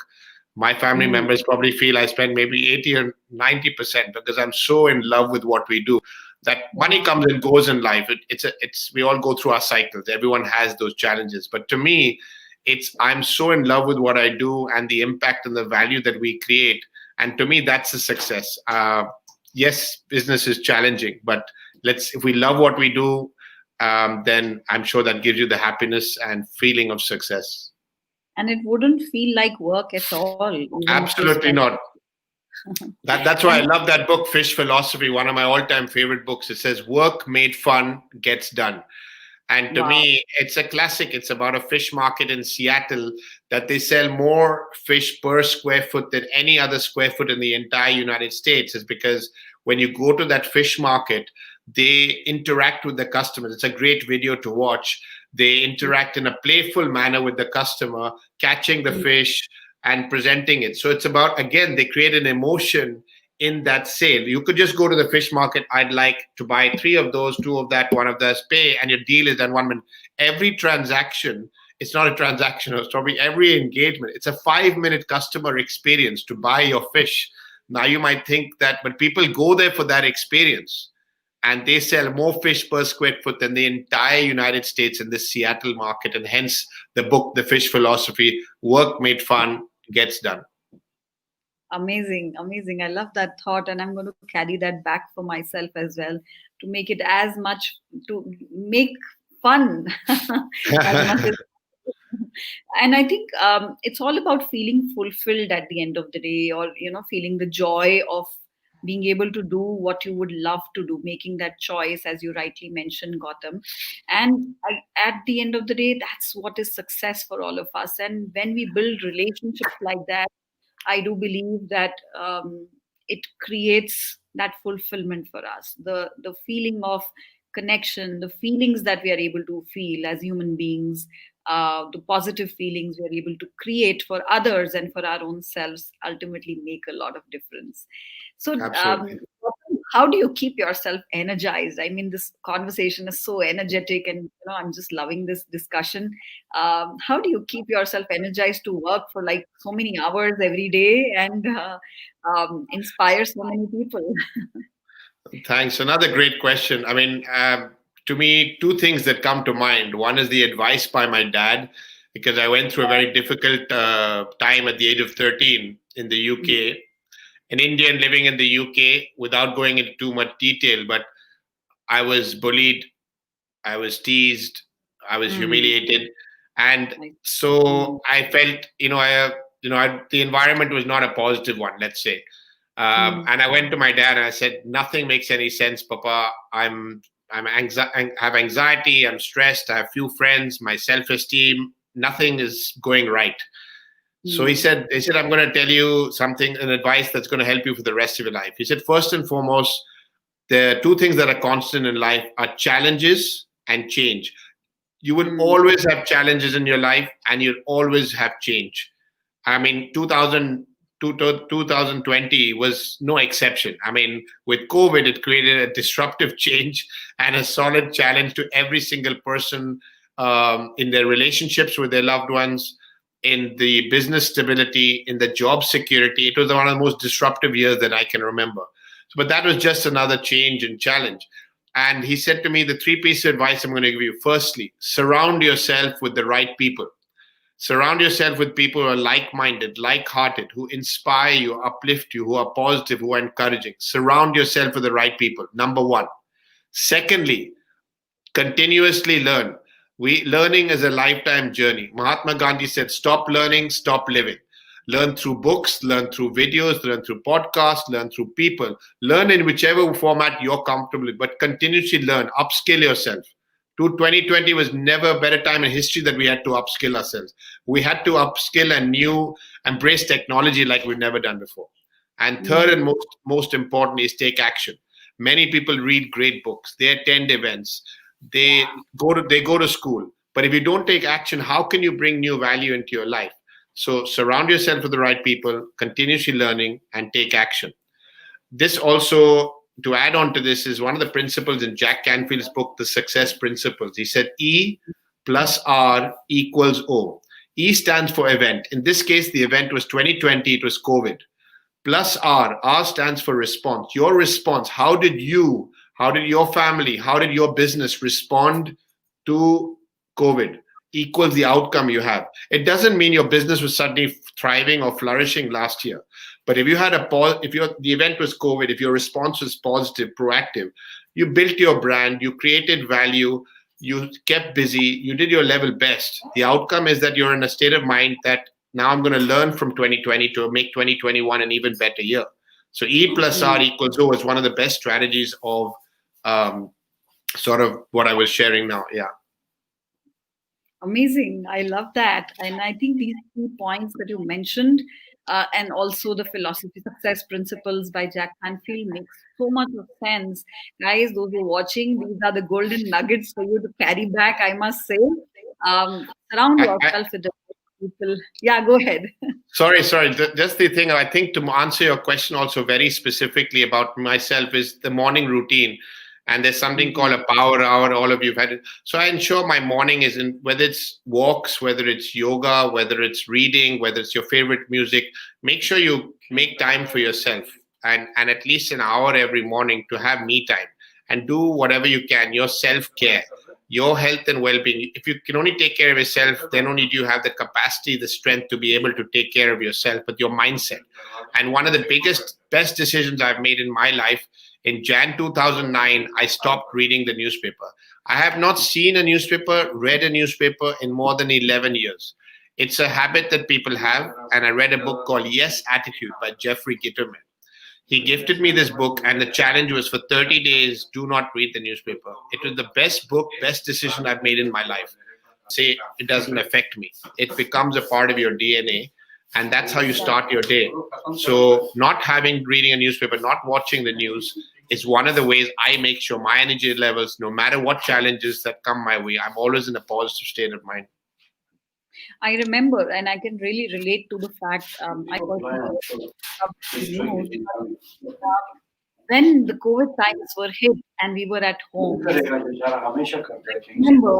[SPEAKER 2] My family
[SPEAKER 1] Mm.
[SPEAKER 2] members probably feel I spend maybe 80 or 90% because I'm so in love with what we do. That money
[SPEAKER 1] Wow.
[SPEAKER 2] comes and goes in life. It's we all go through our cycles. Everyone has those challenges. But to me, it's I'm so in love with what I do and the impact and the value that we create. And to me, that's a success. Yes, business is challenging, but if we love what we do, then I'm sure that gives you the happiness and feeling of success.
[SPEAKER 1] And it wouldn't feel like work at all, even if you spend.
[SPEAKER 2] Absolutely not. That's why I
[SPEAKER 1] And
[SPEAKER 2] love that book, Fish Philosophy, one of my all-time favorite books. It says, "Work made fun gets done." And to
[SPEAKER 1] wow.
[SPEAKER 2] me, it's a classic. It's about a fish market in Seattle that they sell more fish per square foot than any other square foot in the entire United States. Is because when you go to that fish market, they interact with the customers. It's a great video to watch. They interact in a playful manner with the customer, catching the fish and presenting it. So it's about, again, they create an emotion in that sale. You could just go to the fish market. I'd like to buy three of those, two of that, one of this, pay, and your deal is done 1 minute. Every transaction, it's not a transaction, it's probably every engagement. It's a 5 minute customer experience to buy your fish. Now you might think that, but people go there for that experience and they sell more fish per square foot than the entire United States in the Seattle market. And hence the book, The Fish Philosophy, work made fun gets done.
[SPEAKER 1] Amazing, amazing. I love that thought, and I'm going to carry that back for myself as well to make it as much to make fun as much as. And I think it's all about feeling fulfilled at the end of the day, or feeling the joy of being able to do what you would love to do, making that choice, as you rightly mentioned, Gautam. And at the end of the day, that's what is success for all of us. And when we build relationships like that, I do believe that it creates that fulfillment for us. The feeling of connection, the feelings that we are able to feel as human beings, the positive feelings we are able to create for others and for our own selves ultimately make a lot of difference. So,
[SPEAKER 2] Absolutely.
[SPEAKER 1] how do you keep yourself energized? I mean, this conversation is so energetic, and I'm just loving this discussion. How do you keep yourself energized to work for like so many hours every day and inspire so many people?
[SPEAKER 2] Thanks. Another great question. I mean, to me, two things that come to mind. One is the advice by my dad, because I went through a very difficult time at the age of 13 in the UK. An Indian living in the UK, without going into too much detail, but I was bullied, I was teased, I was
[SPEAKER 1] Mm.
[SPEAKER 2] humiliated, and
[SPEAKER 1] I-
[SPEAKER 2] so
[SPEAKER 1] mm,
[SPEAKER 2] I felt, the environment was not a positive one. Let's say,
[SPEAKER 1] mm,
[SPEAKER 2] and I went to my dad and I said, "Nothing makes any sense, Papa. I have anxiety. I'm stressed. I have few friends. My self-esteem, nothing is going right." So
[SPEAKER 1] mm,
[SPEAKER 2] he said, "I'm going to tell you something, an advice that's going to help you for the rest of your life." He said, "First and foremost, the two things that are constant in life are challenges and change. You will
[SPEAKER 1] mm,
[SPEAKER 2] always have challenges in your life, and you'll always have change. I mean, 2020 was no exception. I mean, with COVID, it created a disruptive change and a solid challenge to every single person in their relationships with their loved ones, in the business stability, in the job security. It was one of the most disruptive years that I can remember. But that was just another change and challenge. And he said to me, the three pieces of advice I'm going to give you. Firstly, surround yourself with the right people. Surround yourself with people who are like minded, like hearted, who inspire you, uplift you, who are positive, who are encouraging. Surround yourself with the right people. Number one. Secondly, continuously learn. Learning is a lifetime journey. Mahatma Gandhi said, "Stop learning, stop living." Learn through books, learn through videos, learn through podcasts, learn through people. Learn in whichever format you're comfortable with, but continuously learn. Upskill yourself. 2020 was never a better time in history that we had to upskill ourselves. We had to upskill and embrace technology like we've never done before. And third
[SPEAKER 1] mm,
[SPEAKER 2] and most important is take action. Many people read great books, they attend events, they go to school. But if you don't take action, how can you bring new value into your life? So surround yourself with the right people, continuously learning, and take action. This also, to add on to this, is one of the principles in Jack Canfield's book, The Success Principles. He said E plus R equals O. E stands for event. In this case, the event was 2020, it was COVID. Plus R, R stands for response. Your response, how did your family, how did your business respond to COVID, equals the outcome you have. It doesn't mean your business was suddenly thriving or flourishing last year. But if you had the event was COVID, if your response was positive, proactive, you built your brand, you created value, you kept busy, you did your level best. The outcome is that you're in a state of mind that now I'm going to learn from 2020 to make 2021 an even better year. So E plus R
[SPEAKER 1] mm.
[SPEAKER 2] equals O is one of the best strategies of um, sort of what I was sharing now. Yeah.
[SPEAKER 1] Amazing. I love that. And I think these 2 points that you mentioned, and also the philosophy success principles by Jack Canfield makes so much of sense. Guys, those who are watching, these are the golden nuggets for you to carry back, I must say. Surround
[SPEAKER 2] I,
[SPEAKER 1] yourself with the right people. Yeah, go ahead.
[SPEAKER 2] sorry. Just the thing I think, to answer your question also very specifically about myself, is the morning routine. And there's something called
[SPEAKER 1] Mm,
[SPEAKER 2] a power hour. All of you've had it. So I ensure my morning is in, whether it's walks, whether it's yoga, whether it's reading, whether it's your favorite music. Make sure you make time for yourself, and at least an hour every morning to have me time, and do whatever you can. Your self care, your health and well-being. If you can only take care of yourself, then only do you have the capacity, the strength to be able to take care of yourself with your mindset. And one of the biggest best decisions I've made in my life, in Jan 2009, I stopped reading the newspaper. I have not seen a newspaper, read a newspaper in more than 11 years. It's a habit that people have. And I read a book called Yes Attitude by Jeffrey Gitterman. He gifted me this book, and the challenge was for 30 days, do not read the newspaper. It was the best book, best decision I've made in my life. Say it doesn't affect me. It becomes a part of your DNA, and that's how you start your day. So, not having reading a newspaper, not watching the news, is one of the ways I make sure my energy levels, no matter what challenges that come my way, I'm always in a positive state of mind.
[SPEAKER 1] I remember, and I can really relate to the fact I personally love news. when the COVID times were hit and we were at home, I remember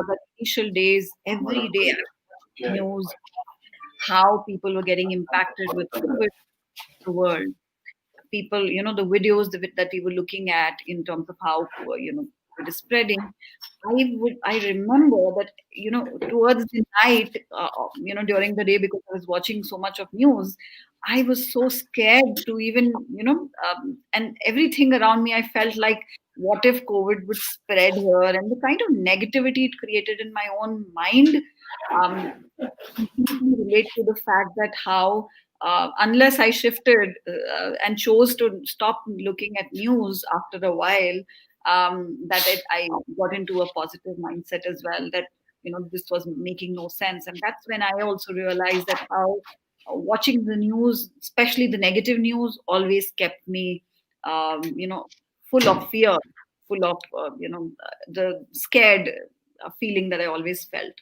[SPEAKER 1] the initial days, every day I watched news, how people were getting impacted with COVID, the world. People, the videos that we were looking at in terms of how, it is spreading. I remember that, towards the night, during the day, because I was watching so much of news, I was so scared to even, and everything around me, I felt like, what if COVID would spread here? And the kind of negativity it created in my own mind, um, completely relate to the fact that how, unless I shifted and chose to stop looking at news after a while, I got into a positive mindset as well. That, this was making no sense, and that's when I also realized that how watching the news, especially the negative news, always kept me, full of fear, full of the scared feeling that I always felt.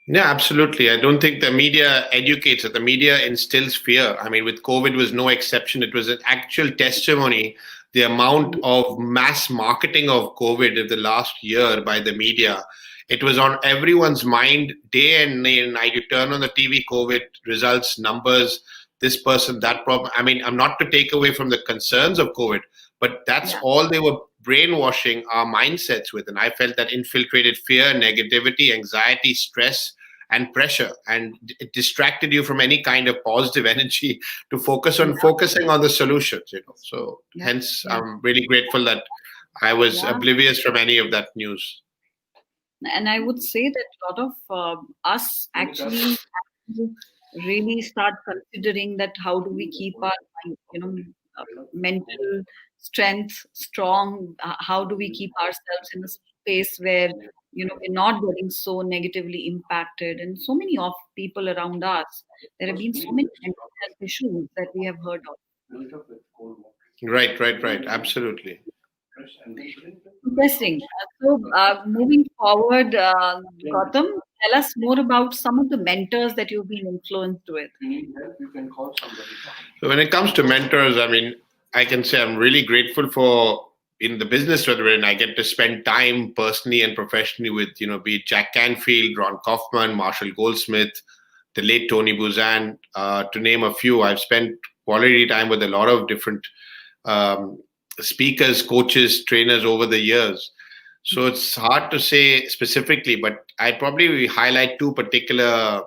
[SPEAKER 2] Yeah, absolutely. I don't think the media educates it. The media instills fear. I mean, with COVID was no exception. It was an actual testimony. The amount of mass marketing of COVID in the last year by the media, it was on everyone's mind day and night. You turn on the TV, COVID results, numbers, this person, that problem. I mean, I'm not to take away from the concerns of COVID, but that's
[SPEAKER 1] Yeah.
[SPEAKER 2] all they were brainwashing our mindsets with. And I felt that infiltrated fear, negativity, anxiety, stress, and pressure, and it distracted you from any kind of positive energy to focusing on the solutions. So
[SPEAKER 1] Yeah.
[SPEAKER 2] hence,
[SPEAKER 1] Yeah.
[SPEAKER 2] I'm really grateful that I was
[SPEAKER 1] Yeah.
[SPEAKER 2] oblivious from any of that news.
[SPEAKER 1] And I would say that a lot of us actually have to really start considering that how do we keep our mental strength strong? How do we keep ourselves in a space where we're not getting so negatively impacted? And so many of people around us, there have been so many mental health issues that we have heard of.
[SPEAKER 2] Right. Absolutely.
[SPEAKER 1] Interesting. Moving forward, Gautam, tell us more about some of the mentors that you've been influenced with.
[SPEAKER 2] So when it comes to mentors, I mean, I can say I'm really grateful for in the business that we're in. I get to spend time personally and professionally with, be it Jack Canfield, Ron Kaufman, Marshall Goldsmith, the late Tony Buzan, to name a few. I've spent quality time with a lot of different um, speakers, coaches, trainers over the years. So it's hard to say specifically, but I probably highlight two particular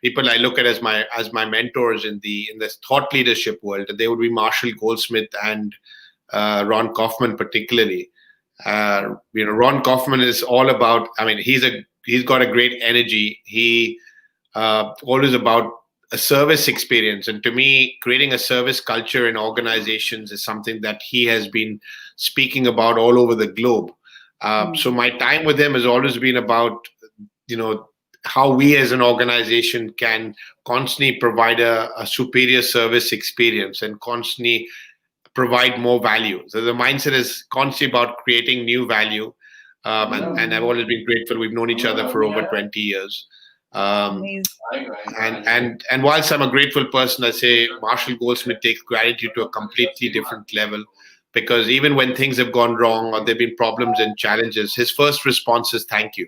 [SPEAKER 2] people I look at as my mentors in the thought leadership world. They would be Marshall Goldsmith and Ron Kaufman, particularly. Ron Kaufman is all about. I mean, he's got a great energy. He always about a service experience, and to me, creating a service culture in organizations is something that he has been speaking about all over the globe. So my time with him has always been about you know how we as an organization can constantly provide a superior service experience and constantly provide more value. So the mindset is constantly about creating new value. And I've always been grateful. We've known each other for over 20 years. Um,
[SPEAKER 1] Amazing.
[SPEAKER 2] and whilst I'm a grateful person, I say Marshall Goldsmith takes gratitude to a completely different level, because even when things have gone wrong or there've been problems and challenges, his first response is thank you.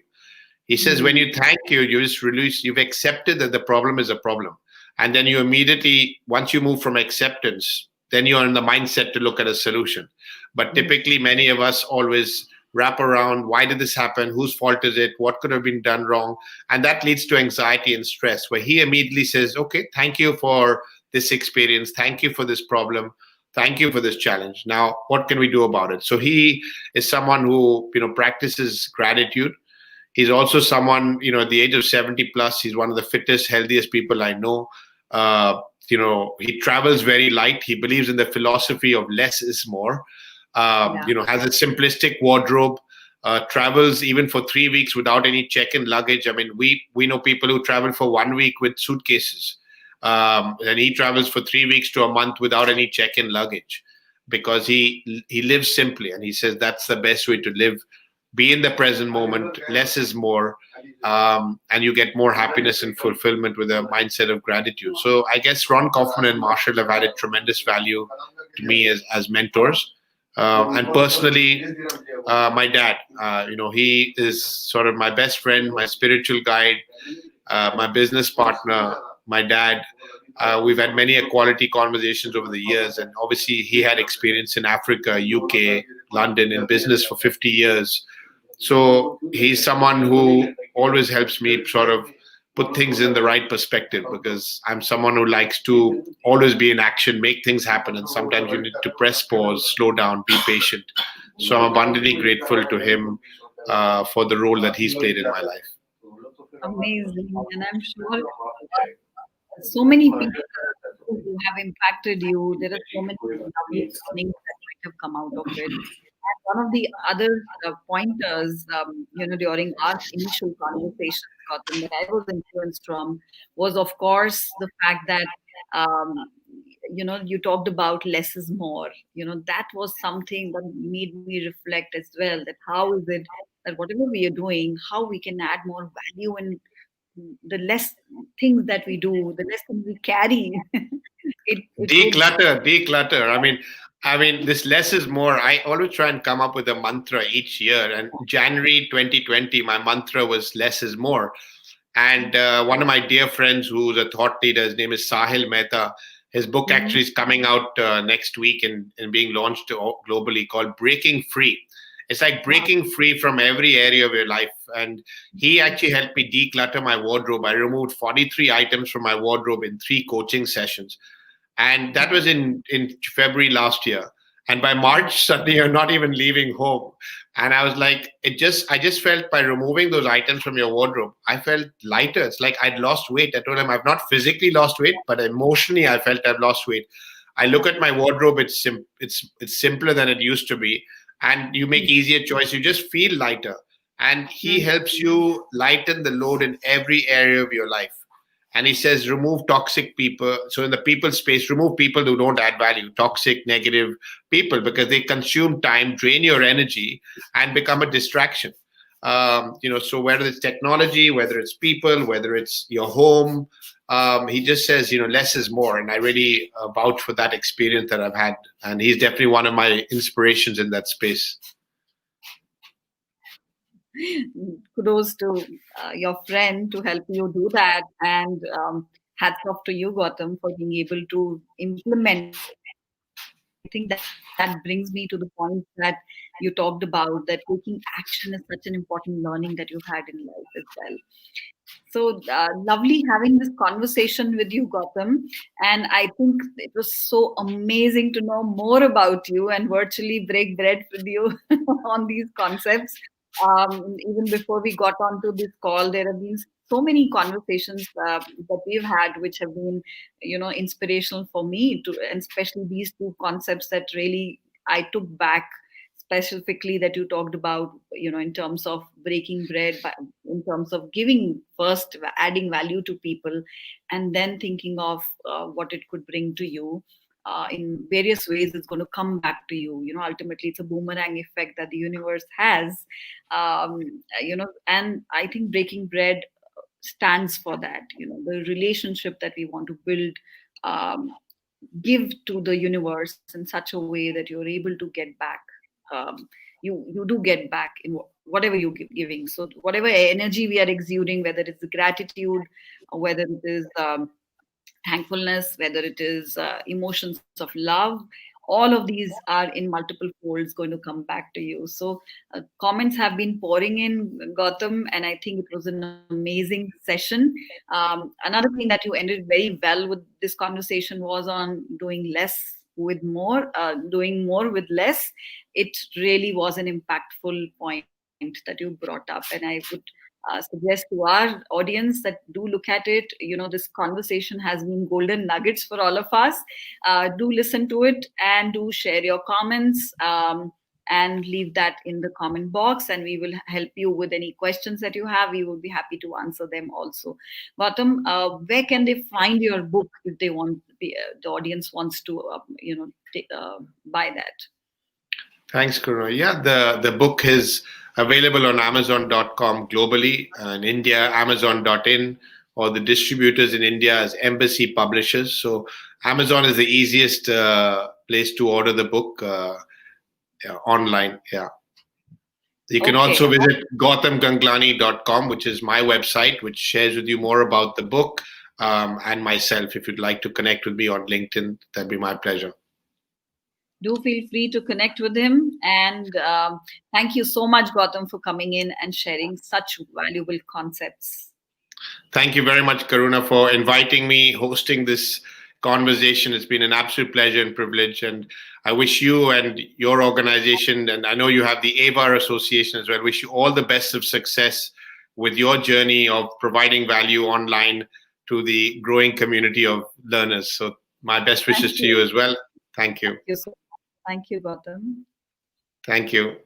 [SPEAKER 2] He says, when you thank you just release, you've accepted that the problem is a problem. And then you immediately, once you move from acceptance, then you're in the mindset to look at a solution. But typically, many of us always wrap around, why did this happen? Whose fault is it? What could have been done wrong? And that leads to anxiety and stress, where he immediately says, okay, thank you for this experience. Thank you for this problem. Thank you for this challenge. Now, what can we do about it? So he is someone who, practices gratitude. He's also someone, at the age of 70 plus, he's one of the fittest, healthiest people I know. He travels very light. He believes in the philosophy of less is more.
[SPEAKER 1] Yeah.
[SPEAKER 2] Has a simplistic wardrobe, travels even for 3 weeks without any check-in luggage. I mean, we know people who travel for 1 week with suitcases. And he travels for 3 weeks to a month without any check-in luggage, because he lives simply, and he says that's the best way to live. Be in the present moment. Less is more, and you get more happiness and fulfillment with a mindset of gratitude. So I guess Ron Kaufman and Marshall have added tremendous value to me as mentors. And personally, my dad, he is sort of my best friend, my spiritual guide, my business partner, my dad. We've had many equality conversations over the years, and obviously, he had experience in Africa, UK, London in business for 50 years. So he's someone who always helps me sort of put things in the right perspective, because I'm someone who likes to always be in action, make things happen, and sometimes you need to press pause, slow down, be patient. So I'm abundantly grateful to him for the role that he's played in my life.
[SPEAKER 1] Amazing. And I'm sure so many people who have impacted you. There are so many lovely learnings that might have come out of it. And one of the other pointers, during our initial conversations, Gautam, that I was influenced from was, of course, the fact that, um, you talked about less is more. That was something that made me reflect as well, that how is it that whatever we are doing, how we can add more value and the less things that we do, the less things we carry, it would.
[SPEAKER 2] Declutter. I mean, this less is more. I always try and come up with a mantra each year. And January 2020, my mantra was less is more. And one of my dear friends, who's a thought leader, his name is Sahil Mehta. His book
[SPEAKER 1] Mhm.
[SPEAKER 2] actually is coming out next week and being launched globally, called Breaking Free. It's like
[SPEAKER 1] Wow.
[SPEAKER 2] breaking free from every area of your life. And he actually helped me declutter my wardrobe. I removed 43 items from my wardrobe in 3 coaching sessions, and that was in February last year. And by March, suddenly you're not even leaving home. And I was like, I just felt, by removing those items from your wardrobe, I felt lighter. It's like I'd lost weight. I told him I've not physically lost weight, but emotionally I felt I've lost weight. I look at my wardrobe; it's simpler than it used to be, and you make easier choice. You just feel lighter, and he
[SPEAKER 1] Mhm.
[SPEAKER 2] helps you lighten the load in every area of your life. And he says, remove toxic people. So in the people space, remove people who don't add value, toxic, negative people, because they consume time, drain your energy, and become a distraction. So whether it's technology, whether it's people, whether it's your home, he just says, less is more. And I really vouch for that experience that I've had. And he's definitely one of my inspirations in that space.
[SPEAKER 1] Kudos to your friend to help you do that, and hats off to you, Gautam, for being able to implement it. And I think that brings me to the point that you talked about, that taking action is such an important learning that you've had in life as well. So lovely having this conversation with you, Gautam. And I think it was so amazing to know more about you and virtually break bread with you on these concepts. Even before we got onto this call, there have been so many conversations that we've had, which have been, inspirational for me to, and especially these two concepts that really I took back, specifically that you talked about, in terms of breaking bread, in terms of giving first, adding value to people, and then thinking of what it could bring to you. In various ways, it's going to come back to you. Ultimately, it's a boomerang effect that the universe has. And I think breaking bread stands for that. The relationship that we want to build, um, give to the universe in such a way that you're able to get back. um, you do get back in whatever you giving. So whatever energy we are exuding, whether it's gratitude, or whether it is thankfulness, whether it is emotions of love, all of these are in multiple folds going to come back to you. So comments have been pouring in, Gautam, and I think it was an amazing session. Another thing that you ended very well with this conversation was on doing less with more, doing more with less. It really was an impactful point that you brought up, and I would suggest to our audience that do look at it. This conversation has been golden nuggets for all of us. Do listen to it and do share your comments, and leave that in the comment box, and we will help you with any questions that you have. We will be happy to answer them also. Gautam, where can they find your book if they want, the audience wants to buy that?
[SPEAKER 2] Thanks, Karuna. Yeah, the book is available on Amazon.com globally, in India, Amazon.in, or the distributors in India as Embassy Publishers. So Amazon is the easiest place to order the book. online. Yeah. You can
[SPEAKER 1] Okay.
[SPEAKER 2] also visit gautamganglani.com, which is my website, which shares with you more about the book and myself. If you'd like to connect with me on LinkedIn, that'd be my pleasure.
[SPEAKER 1] Do feel free to connect with him. And thank you so much, Gautam, for coming in and sharing such valuable concepts.
[SPEAKER 2] Thank you very much, Karuna, for inviting me, hosting this conversation. It's been an absolute pleasure and privilege. And I wish you and your organization, and I know you have the AVAR Association as well, wish you all the best of success with your journey of providing value online to the growing community of learners. So my best
[SPEAKER 1] Thank
[SPEAKER 2] wishes to
[SPEAKER 1] you.
[SPEAKER 2] you as well. Thank you.
[SPEAKER 1] Thank you so much. Thank you, Gautam.
[SPEAKER 2] Thank you.